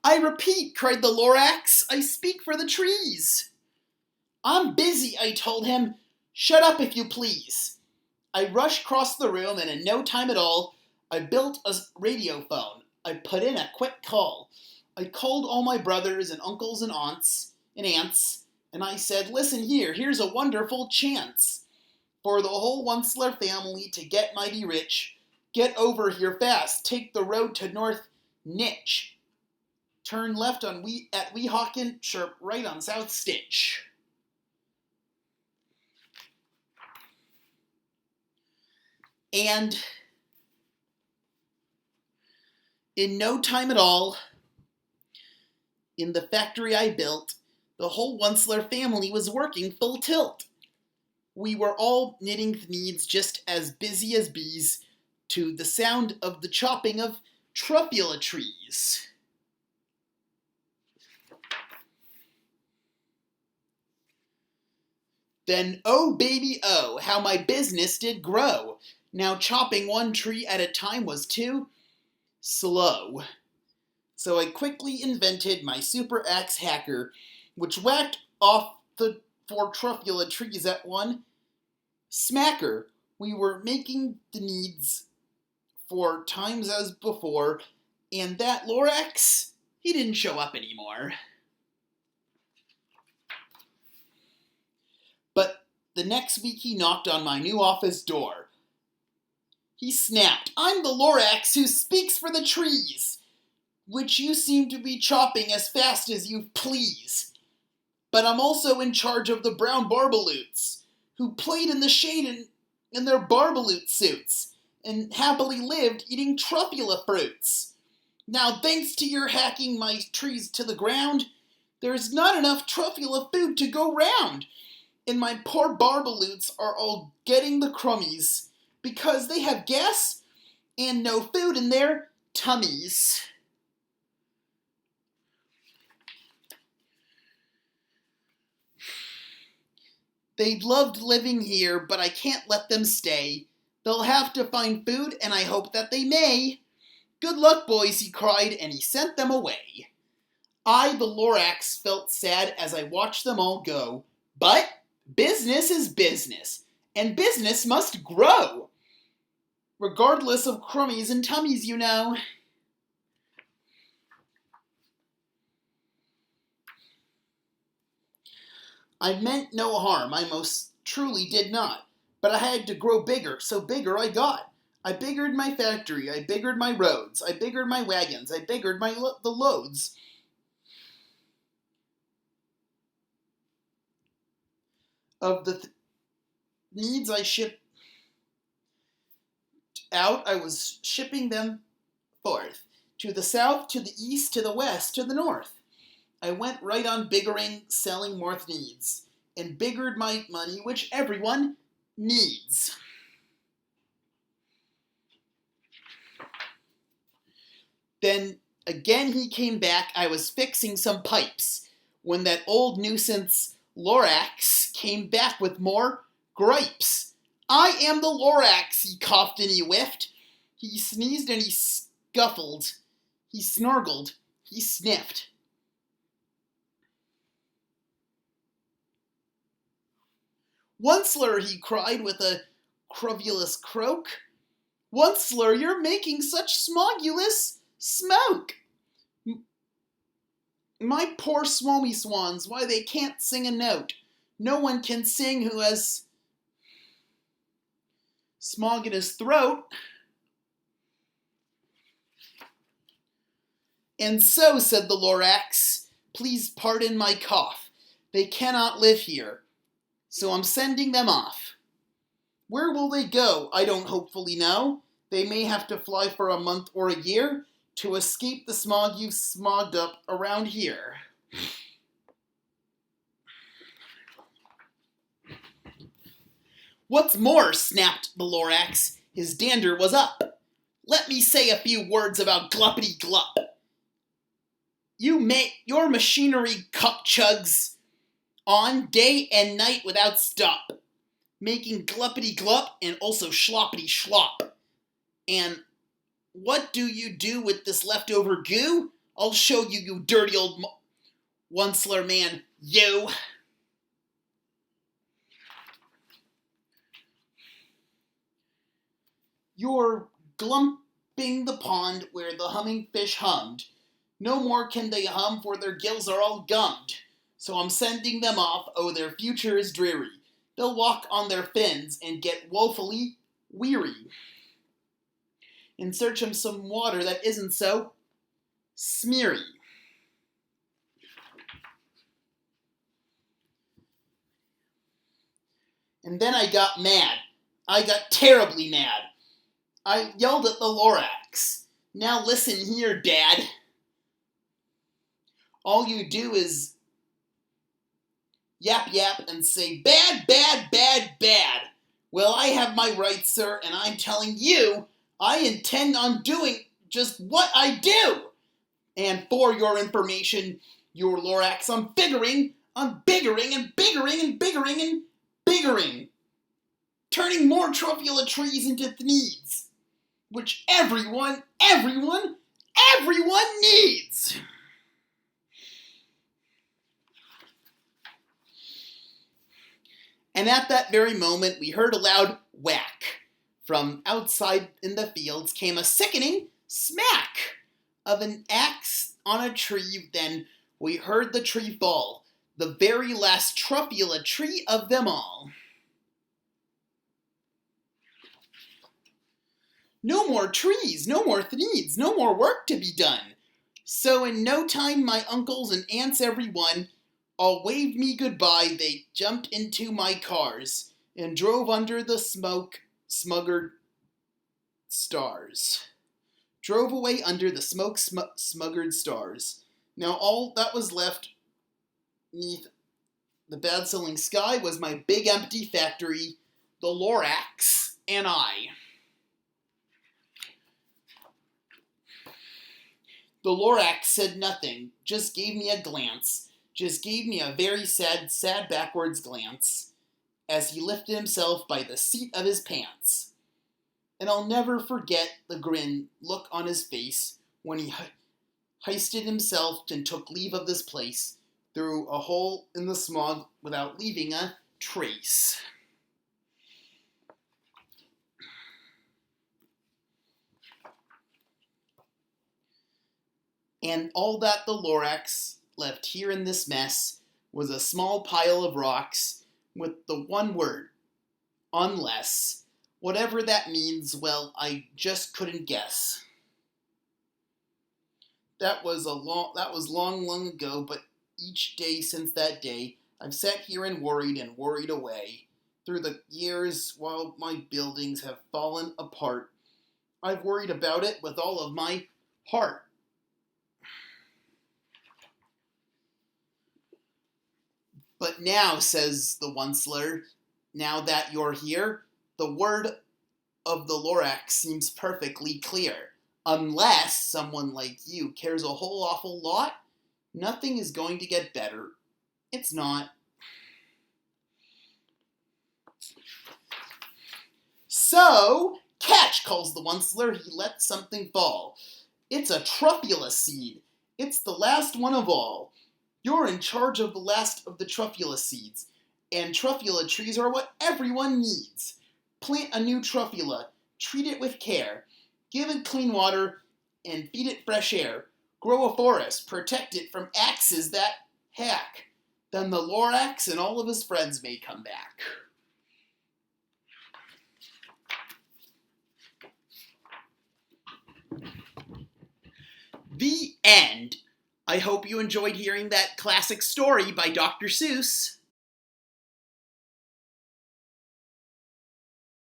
I repeat, cried the Lorax, I speak for the trees. I'm busy, I told him. Shut up if you please. I rushed across the room, and in no time at all, I built a radio phone. I put in a quick call. I called all my brothers and uncles and aunts, and I said, listen here, here's a wonderful chance for the whole Onceler family to get mighty rich. Get over here fast. Take the road to North Nitch. Turn left at Weehawken, sharp right on South Stitch. And in no time at all, in the factory I built, the whole Onceler family was working full tilt. We were all knitting needs just as busy as bees to the sound of the chopping of truffula trees. Then, oh baby, oh, how my business did grow. Now chopping one tree at a time was too slow. So I quickly invented my super axe hacker, which whacked off the 4 truffula trees at one smacker. We were making the needs 4 times as before, and that Lorax, he didn't show up anymore. But the next week he knocked on my new office door. He snapped, I'm the Lorax who speaks for the trees, which you seem to be chopping as fast as you please. But I'm also in charge of the brown barbaloots, who played in the shade in their barbaloot suits, and happily lived eating truffula fruits. Now, thanks to your hacking my trees to the ground, there's not enough truffula food to go round, and my poor barbaloots are all getting the crummies, because they have gas and no food in their tummies. They loved living here, but I can't let them stay. They'll have to find food, and I hope that they may. Good luck, boys, he cried, and he sent them away. I, the Lorax, felt sad as I watched them all go. But business is business, and business must grow, regardless of crummies and tummies, you know. I meant no harm, I most truly did not. But I had to grow bigger, so bigger I got. I biggered my factory, I biggered my roads, I biggered my wagons, I biggered the loads. Of the needs I shipped out, I was shipping them forth. To the south, to the east, to the west, to the north. I went right on biggering, selling more needs, and biggered my money, which everyone needs. Then again he came back. I was fixing some pipes when that old nuisance Lorax came back with more gripes. I am the Lorax, he coughed and he whiffed. He sneezed and he scuffled. He snargled. He sniffed. Onceler, he cried with a cruvulous croak. Onceler, you're making such smogulous smoke. My poor swomy swans, why they can't sing a note. No one can sing who has smog in his throat. And so, said the Lorax, please pardon my cough. They cannot live here, so I'm sending them off. Where will they go? I don't hopefully know. They may have to fly for a month or a year to escape the smog you've smogged up around here. What's more, snapped the Lorax, his dander was up. Let me say a few words about Gluppity-Glup. Your machinery cup chugs on day and night without stop, making Gluppity-Glup and also Schloppity-Schlop. And what do you do with this leftover goo? I'll show you, you dirty old Onceler man, you. You're glumping the pond where the humming fish hummed. No more can they hum, for their gills are all gummed. So I'm sending them off, oh, their future is dreary. They'll walk on their fins and get woefully weary in search of some water that isn't so smeary. And then I got mad. I got terribly mad. I yelled at the Lorax. Now listen here, Dad. All you do is yap yap and say, bad, bad, bad, bad. Well, I have my rights, sir, and I'm telling you, I intend on doing just what I do. And for your information, your Lorax, I'm biggering and biggering and biggering, turning more truffula trees into thneeds, which everyone needs. And at that very moment, we heard a loud whack. From outside in the fields came a sickening smack of an axe on a tree. Then we heard the tree fall, the very last truffula tree of them all. No more trees, no more thneeds, no more work to be done. So in no time my uncles and aunts everyone all waved me goodbye. They jumped into my cars and drove under the smoke-smuggered stars. Drove away under the smoke-smuggered stars. Now all that was left beneath the bad-selling sky was my big empty factory, the Lorax, and I. The Lorax said nothing, just gave me a glance, just gave me a very sad backwards glance, as he lifted himself by the seat of his pants. And I'll never forget the grin look on his face when he hoisted himself and took leave of this place through a hole in the smog without leaving a trace. And all that the Lorax left here in this mess was a small pile of rocks with the one word, unless. Whatever that means, well, I just couldn't guess. That was long ago, but each day since that day, I've sat here and worried away. Through the years, while my buildings have fallen apart, I've worried about it with all of my heart. But now, says the Onceler, now that you're here, the word of the Lorax seems perfectly clear. Unless someone like you cares a whole awful lot, nothing is going to get better. It's not. So, catch, calls the Onceler. He lets something fall. It's a truffula seed. It's the last one of all. You're in charge of the last of the truffula seeds, and truffula trees are what everyone needs. Plant a new truffula, treat it with care, give it clean water, and feed it fresh air. Grow a forest, protect it from axes that hack. Then the Lorax and all of his friends may come back. The end. I hope you enjoyed hearing that classic story by Dr. Seuss.